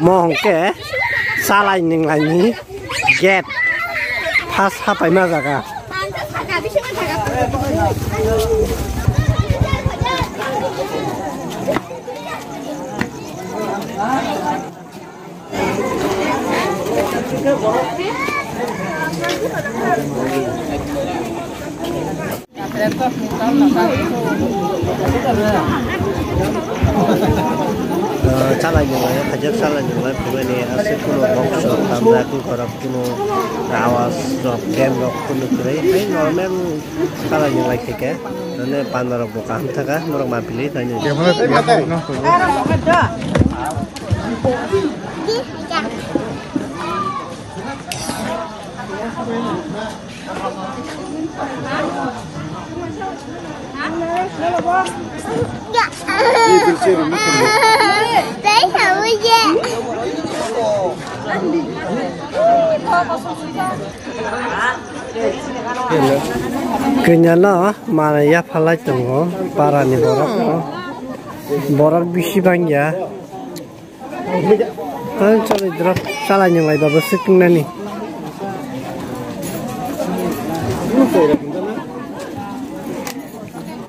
Mongke salai ninglani get pas hapai ma jaga salai ninglai hajak salai ninglai pemene ase kuno box tamra ku korap kuno awas rock game rock kuno krai hai normal salai ninglai theke nane panarok boka thaka norok mapili tani Kenyana mana ya palai tunggu para ni borak bisi bangya kan cari drop salah nyelai bagus sekeng nani